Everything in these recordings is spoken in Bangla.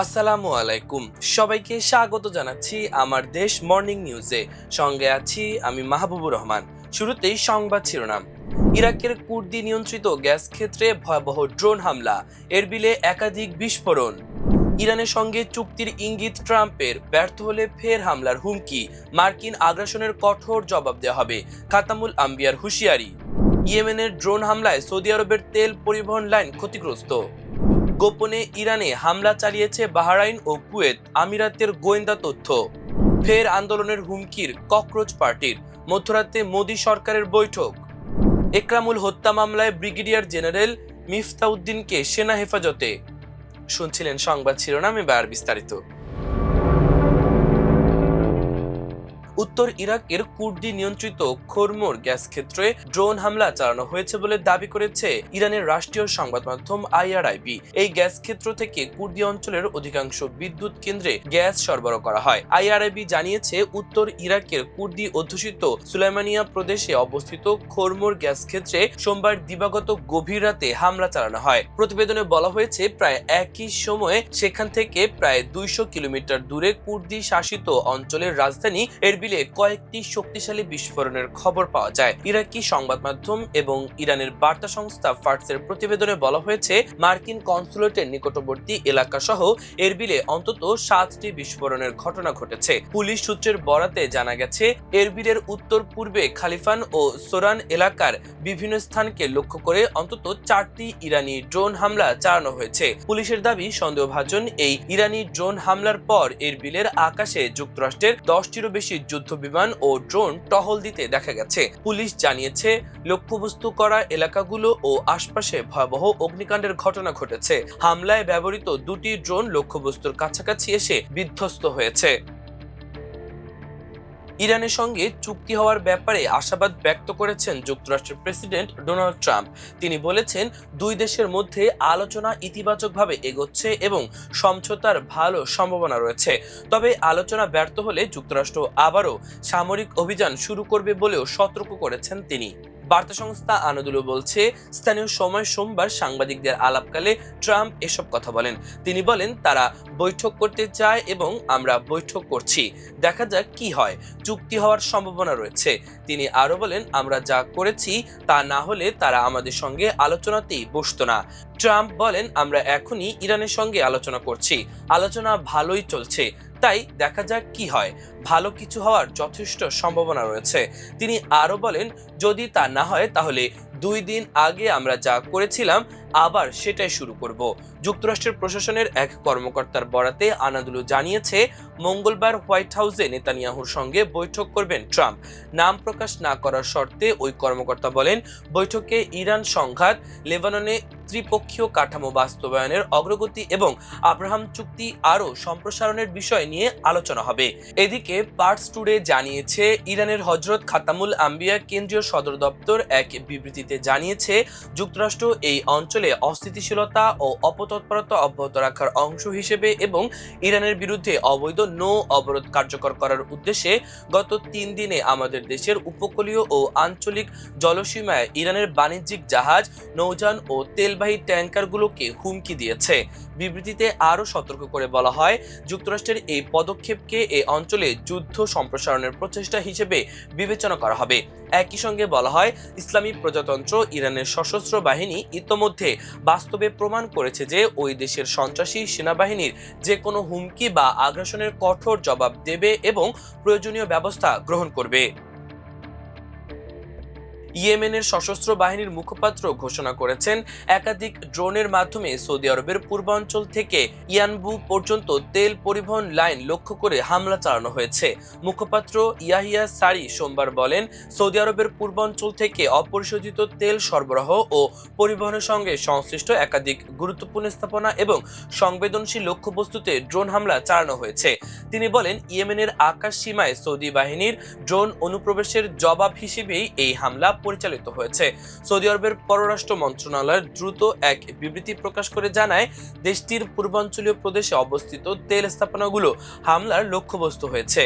আসসালামু আলাইকুম। সবাইকে স্বাগত জানাচ্ছি আমার দেশ মর্নিং নিউজে। সঙ্গে আছি আমি মাহবুবুর রহমান। শুরুতেই সংবাদ শিরোনাম। ইরাকের কুর্দি নিয়ন্ত্রিত গ্যাস ক্ষেত্রে ভয়াবহ ড্রোন হামলা, এরবিলে একাধিক বিস্ফোরণ। ইরানের সঙ্গে চুক্তির ইঙ্গিত ট্রাম্পের, ব্যর্থ হলে ফের হামলার হুমকি। মার্কিন আগ্রাসনের কঠোর জবাব দেওয়া হবে, খাতামুল আম্বিয়ার হুঁশিয়ারি। ইয়েমেনের ড্রোন হামলায় সৌদি আরবের তেল পরিবহন লাইন ক্ষতিগ্রস্ত। গোপনে ইরানে হামলা চালিয়েছে বাহরাইন ও কুয়েত আমিরাতের গোয়েন্দা তথ্য। ফের আন্দোলনের হুমকির ককরোচ পার্টির, মধ্যরাতে মোদী সরকারের বৈঠক। একরামুল হত্যা মামলায় ব্রিগেডিয়ার জেনারেল মিফতাউদ্দিনকে সেনা হেফাজতে। শুনছিলেন সংবাদ শিরোনাম, এবার বিস্তারিত। উত্তর ইরাকের কুর্দি নিয়ন্ত্রিত খোরমোর গ্যাস ক্ষেত্রে ড্রোন হামলা চালানো হয়েছে বলে দাবি করেছে ইরানের রাষ্ট্রীয় সংবাদ মাধ্যম আইআরআইবি। এই গ্যাস ক্ষেত্র থেকে কুর্দি অঞ্চলের অধিকাংশ বিদ্যুৎ কেন্দ্রে গ্যাস সরবরাহ করা হয়। আইআরআইবি জানিয়েছে, উত্তর ইরাকের কুর্দি অধ্যুষিত সুলাইমানিয়া প্রদেশে অবস্থিত খোরমোর গ্যাস ক্ষেত্রে সোমবার দিবাগত গভীর রাতে হামলা চালানো হয়। প্রতিবেদনে বলা হয়েছে, প্রায় একই সময়ে সেখান থেকে প্রায় 200 কিলোমিটার দূরে কুর্দি শাসিত অঞ্চলের রাজধানী এরবিলে কয়েকটি শক্তিশালী বিস্ফোরণের খবর পাওয়া যায়। ইরাকি সংবাদ মাধ্যম এবং ইরানের বার্তা সংস্থা ফার্সের প্রতিবেদনে বলা হয়েছে, মার্কিন কনসুলেটের নিকটবর্তী এলাকা সহ এরবিলে অন্তত 7টি বিস্ফোরণের ঘটনা ঘটেছে। পুলিশ সূত্রের বরাতে জানা গেছে, এরবিলের উত্তর পূর্বে খালিফান ও সোরান এলাকার বিভিন্ন স্থানকে লক্ষ্য করে অন্তত 4টি ইরানি ড্রোন হামলা চালানো হয়েছে। পুলিশের দাবি, সন্দেহভাজন এই ইরানি ড্রোন হামলার পর এরবিলের আকাশে যুক্তরাষ্ট্রের 10টিরও বেশি যুদ্ধ বিমান ও ড্রোন টহল দিতে দেখা গেছে। পুলিশ জানিয়েছে, লক্ষ্যবস্তু করা এলাকাগুলো ও আশপাশে ভয়াবহ অগ্নিকাণ্ডের ঘটনা ঘটেছে। হামলায় ব্যবহৃত 2টি ড্রোন লক্ষ্যবস্তুর কাছাকাছি এসে বিধ্বস্ত হয়েছে। ইরানের সঙ্গে চুক্তি হওয়ার ব্যাপারে আশাবাদ ব্যক্ত করেছেন যুক্তরাষ্ট্রের প্রেসিডেন্ট ডোনাল্ড ট্রাম্প। তিনি বলেছেন, দুই দেশের মধ্যে আলোচনা ইতিবাচকভাবে এগোচ্ছে এবং সমঝোতার ভালো সম্ভাবনা রয়েছে। তবে আলোচনা ব্যর্থ হলে যুক্তরাষ্ট্র আবারও সামরিক অভিযান শুরু করবে বলেও সতর্ক করেছেন তিনি। বার্তা সংস্থা আনাদুলু বলছে, স্থানীয় সময় সোমবার সাংবাদিকদের আলাপকালে ট্রাম্প এসব কথা বলেন। তিনি বলেন, তারা বৈঠক করতে চায় এবং আমরা বৈঠক করছি, দেখা যাক কি হয়। চুক্তি হওয়ার সম্ভাবনা রয়েছে। তিনি আরো বলেন, আমরা যা করেছি তা না হলে তারা আমাদের সঙ্গে আলোচনাতেই বসতো না। ট্রাম্প বলেন, আমরা এখনই ইরানের সঙ্গে আলোচনা করছি, আলোচনা ভালোই চলছে, তাই দেখা যাক কি হয়। ভালো কিছু হওয়ার যথেষ্ট সম্ভাবনা রয়েছে। তিনি আরো বলেন, যদি তা না হয় তাহলে 2 দিন আগে আমরা যা করেছিলাম আবার সেটাই শুরু করব। যুক্তরাষ্ট্রের প্রশাসনের এক কর্মকর্তার বরাতে আনাদুলু জানিয়েছে, মঙ্গলবার হোয়াইট হাউসে নেতানিয়াহুর সঙ্গে বৈঠক করবেন ট্রাম্প। নাম প্রকাশ না করার শর্তে ওই কর্মকর্তা বলেন, বৈঠকে ইরান সংঘাত, লেবাননে ত্রিপক্ষীয় কাঠামো বাস্তবায়নের অগ্রগতি এবং আব্রাহাম চুক্তি আরও সম্প্রসারণের বিষয় নিয়ে আলোচনা হবে। এদিকে পার্স টুডে জানিয়েছে, ইরানের হজরত খাতামুল আম্বিয়া কেন্দ্রীয় সদর দপ্তর এক বিবৃতিতে জানিয়েছে, যুক্তরাষ্ট্র এই অঞ্চলে অস্থিতিশীলতা ও অপতৎপরতা অব্যাহত রাখার অংশ হিসেবে এবং ইরানের বিরুদ্ধে অবৈধ নৌ অবরোধ কার্যকর করার উদ্দেশ্যে গত 3 দিনে আমাদের দেশের উপকূলীয় ও আঞ্চলিক জলসীমায় ইরানের বাণিজ্যিক জাহাজ, নৌযান ও তেলবাহী ট্যাঙ্কারগুলোকে হুমকি দিয়েছে। বিবৃতিতে আরও সতর্ক করে বলা হয়, যুক্তরাষ্ট্রের এই পদক্ষেপকে এ অঞ্চলে যুদ্ধ সম্প্রসারণের প্রচেষ্টা হিসেবে বিবেচনা করা হবে। একই সঙ্গে বলা হয়, ইসলামী প্রজাতন্ত্র ইরানের সশস্ত্র বাহিনী ইতোমধ্যে বাস্তবে প্রমাণ করেছে যে ওই দেশের সন্ত্রাসী সেনাবাহিনীর যে কোনো হুমকি বা আগ্রাসনের কঠোর জবাব দেবে এবং প্রয়োজনীয় ব্যবস্থা গ্রহণ করবে। ইয়েমেনের সশস্ত্র বাহিনীর মুখপাত্র ঘোষণা করেছেন, একাধিক ড্রোনের মাধ্যমে সৌদি আরবের পূর্বাঞ্চল থেকে ইয়ানবু পর্যন্ত তেল পরিবহন লাইন লক্ষ্য করে হামলা চালানো হয়েছে। মুখপাত্র ইয়াহিয়া সারি সোমবার বলেন, সৌদি আরবের পূর্বাঞ্চল থেকে অপরিশোধিত তেল সরবরাহ ও পরিবহনের সঙ্গে সংশ্লিষ্ট একাধিক গুরুত্বপূর্ণ স্থাপনা এবং সংবেদনশীল লক্ষ্যবস্তুতে ড্রোন হামলা চালানো হয়েছে। তিনি বলেন, ইয়েমেনের আকাশ সীমায় সৌদি বাহিনীর ড্রোন অনুপ্রবেশের জবাব হিসেবেই এই হামলা পরিচালিত হয়েছে। সৌদি আরবের পররাষ্ট্র মন্ত্রণালয় দ্রুত এক বিবৃতি প্রকাশ করে জানায়, দেশটির পূর্বাঞ্চলীয় প্রদেশে অবস্থিত তেল স্থাপনাগুলো হামলার লক্ষ্যবস্তু হয়েছে।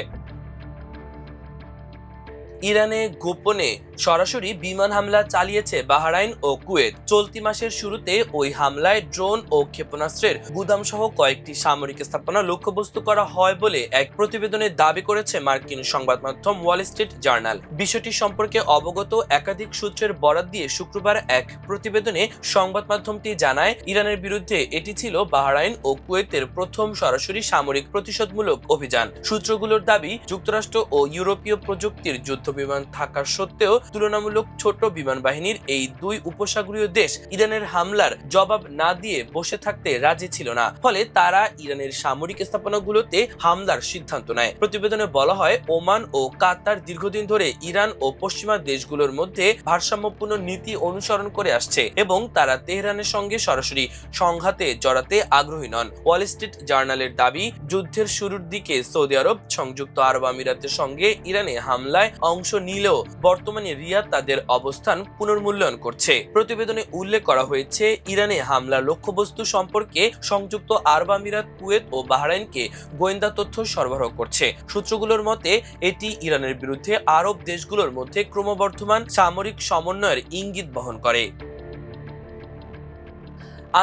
ইরানে গোপনে সরাসরি বিমান হামলা চালিয়েছে বাহরাইন ও কুয়েত। চলতি মাসের শুরুতে ওই হামলায় ড্রোন ও ক্ষেপণাস্ত্রের গুদাম সহ কয়েকটি সামরিক স্থাপনা লক্ষ্যবস্তু করা হয় বলে এক প্রতিবেদনে দাবি করেছে মার্কিন সংবাদ মাধ্যম ওয়াল স্ট্রিট জার্নাল। বিষয়টি সম্পর্কে অবগত একাধিক সূত্রের বরাত দিয়ে শুক্রবার এক প্রতিবেদনে সংবাদ মাধ্যমটি জানায়, ইরানের বিরুদ্ধে এটি ছিল বাহরাইন ও কুয়েতের প্রথম সরাসরি সামরিক প্রতিশোধমূলক অভিযান। সূত্রগুলোর দাবি, যুক্তরাষ্ট্র ও ইউরোপীয় প্রযুক্তির যুদ্ধবিমান থাকা সত্ত্বেও তুলনামূলক ছোট বিমান বাহিনীর এই দুই উপসাগরীয় দেশ ইরানের হামলার জবাব না দিয়ে বসে থাকতে রাজি ছিল না। ফলে তারা ইরানের সামরিক স্থাপনাগুলোতে হামলার সিদ্ধান্ত নেয়। প্রতিবেদনে বলা হয়, ওমান ও কাতার দীর্ঘদিন ধরে ইরান ও পশ্চিমা দেশগুলোর মধ্যে ভারসাম্যপূর্ণ নীতি অনুসরণ করে আসছে এবং তারা তেহরানের সঙ্গে সরাসরি সংঘাতে জড়াতে আগ্রহী নন। ওয়াল স্ট্রিট জার্নালের দাবি, যুদ্ধের শুরুর দিকে সৌদি আরব, সংযুক্ত আরব আমিরাতের সঙ্গে ইরানে হামলায় অংশ নিলেও বর্তমানে রিয়াদ তাদের অবস্থান পুনর্মূল্যায়ন করছে। প্রতিবেদনে উল্লেখ করা হয়েছে, ইরানে হামলার লক্ষ্যবস্তু সম্পর্কে সংযুক্ত আরব আমিরাত, কুয়েত ও বাহরাইনকে গোয়েন্দা তথ্য সরবরাহ করছে। সূত্রগুলোর মতে এটি ইরানের বিরুদ্ধে আরব দেশগুলোর মধ্যে ক্রমবর্ধমান সামরিক সমন্বয়ের ইঙ্গিত বহন করে।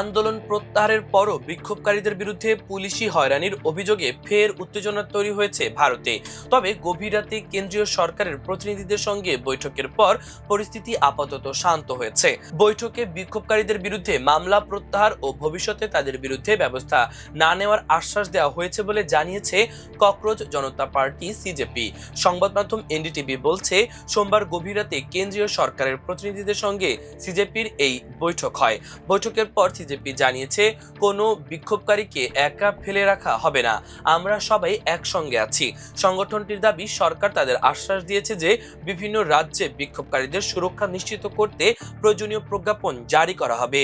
আন্দোলন প্রত্যাহারের পরও বিক্ষোভকারীদের বিরুদ্ধে পুলিশি হয়রানির অভিযোগে ফের উত্তেজনা তৈরি হয়েছে ভারতে। তবে গভীর রাতে কেন্দ্রীয় সরকারের প্রতিনিধিদের সঙ্গে বৈঠকের পর পরিস্থিতি আপাতত শান্ত হয়েছে। বৈঠকে বিক্ষোভকারীদের বিরুদ্ধে মামলা প্রত্যাহার ও ভবিষ্যতে তাদের বিরুদ্ধে ব্যবস্থা না নেওয়ার আশ্বাস দেওয়া হয়েছে বলে জানিয়েছে ককরোচ জনতা পার্টি সিজেপি। সংবাদ মাধ্যম এনডিটিভি বলছে, সোমবার গভীর রাতে কেন্দ্রীয় সরকারের প্রতিনিধিদের সঙ্গে সিজেপির এই বৈঠক হয়। বৈঠকের পর সিজেপি জানিয়েছে, কোনো বিক্ষোভকারীকে একা ফেলে রাখা হবে না, আমরা সবাই একসঙ্গে আছি। সংগঠনটির দাবি, সরকার তাদের আশ্বাস দিয়েছে যে বিভিন্ন রাজ্যে বিক্ষোভকারীদের সুরক্ষা নিশ্চিত করতে প্রয়োজনীয় প্রজ্ঞাপন জারি করা হবে।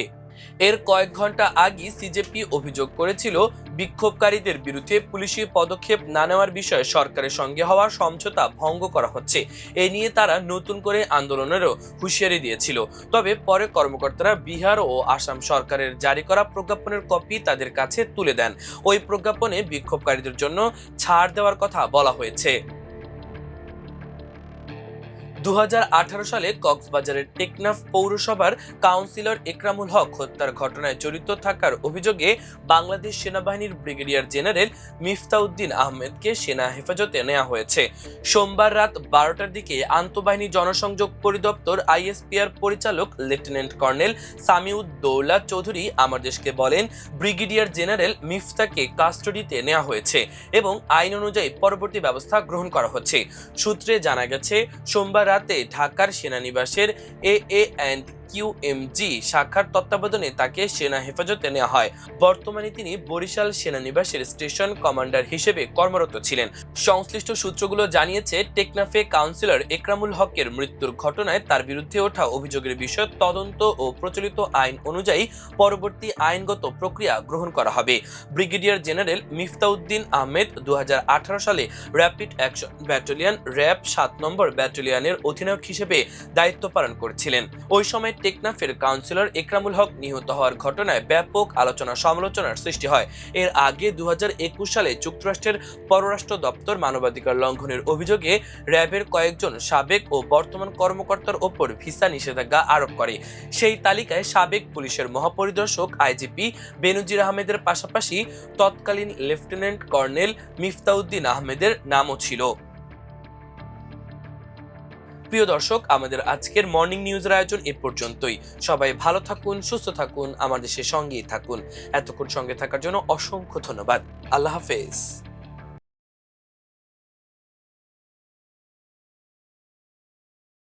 এর কয়েক ঘন্টা আগে সিজেপি অভিযোগ করেছিল, বিক্ষোভকারীদের বিরুদ্ধে পুলিশি পদক্ষেপ না নেওয়ার বিষয়ে সরকারের সঙ্গে হওয়া সমঝোতা ভঙ্গ করা হচ্ছে। এ নিয়ে তারা নতুন করে আন্দোলনেরও হুঁশিয়ারি দিয়েছিল। তবে পরে কর্মকর্তারা বিহার ও আসাম সরকারের জারি করা প্রজ্ঞাপনের কপি তাদের কাছে তুলে দেন। ওই প্রজ্ঞাপনে বিক্ষোভকারীদের জন্য ছাড় দেওয়ার কথা বলা হয়েছে। 2018 সালে কক্সবাজারের টেকনাফ পৌরসভার কাউন্সিলর একরামুল হক হত্যার ঘটনায় জড়িত থাকার অভিযোগে বাংলাদেশ সেনাবাহিনীর ব্রিগেডিয়ার জেনারেল মিফতাউদ্দিন আহমেদকে সেনা হেফাজতে নেওয়া হয়েছে। সোমবার রাত 12টার দিকে আন্তঃবাহিনী জনসংযোগ পরিদপ্তর আইএসপিআর পরিচালক লেফটেন্যান্ট কর্নেল সামিউদ্দৌলা চৌধুরী আমার দেশকে বলেন, ব্রিগেডিয়ার জেনারেল মিফতাকে কাস্টডিতে নেওয়া হয়েছে এবং আইন অনুযায়ী পরবর্তী ব্যবস্থা গ্রহণ করা হচ্ছে। সূত্রে জানা গেছে, সোমবার রাতে ঢাকার সেনানিবাসের AANQMG শাখার তত্ত্বাবধানে তাকে সেনা হেফাজতে নেওয়া হয়। বর্তমানে তিনি বরিশাল সেনানিবাসের স্টেশন কমান্ডার হিসেবে কর্মরত ছিলেন। সংশ্লিষ্ট সূত্রগুলো জানিয়েছে, টেকনাফে কাউন্সিলর একরামুল হকের মৃত্যুর ঘটনায় তার বিরুদ্ধে ওঠা অভিযোগের বিষয়ে তদন্ত ও প্রচলিত আইন অনুযায়ী পরবর্তী আইনগত প্রক্রিয়া গ্রহণ করা হবে। ব্রিগেডিয়ার জেনারেল মিফতাউদ্দিন আহমেদ 2018 সালে র্যাপিড অ্যাকশন ব্যাটালিয়ন র্যাব 7 নম্বর ব্যাটালিয়নের অধিনায়ক হিসেবে দায়িত্ব পালন করেছিলেন। ওই সময় টেকনাফের কাউন্সিলর একরামুল হক নিহত হওয়ার ঘটনায় ব্যাপক আলোচনা সমালোচনার সৃষ্টি হয়। এর আগে 2021 সালে যুক্তরাষ্ট্রের পররাষ্ট্র দপ্তর মানবাধিকার লঙ্ঘনের অভিযোগে র্যাবের কয়েকজন সাবেক ও বর্তমান কর্মকর্তার ওপর ভিসা নিষেধাজ্ঞা আরোপ করে। সেই তালিকায় সাবেক পুলিশের মহাপরিদর্শক আইজিপি বেনজির আহমেদের পাশাপাশি তৎকালীন লেফটেন্যান্ট কর্নেল মিফতাউদ্দিন আহমেদের নামও ছিল। প্রিয় দর্শক, আমাদের আজকের মর্নিং নিউজের আয়োজন এ পর্যন্তই। সবাই ভালো থাকুন, সুস্থ থাকুন, আমাদের সঙ্গেই থাকুন। এতক্ষণ সঙ্গে থাকার জন্য অসংখ্য ধন্যবাদ। আল্লাহ হাফেজ।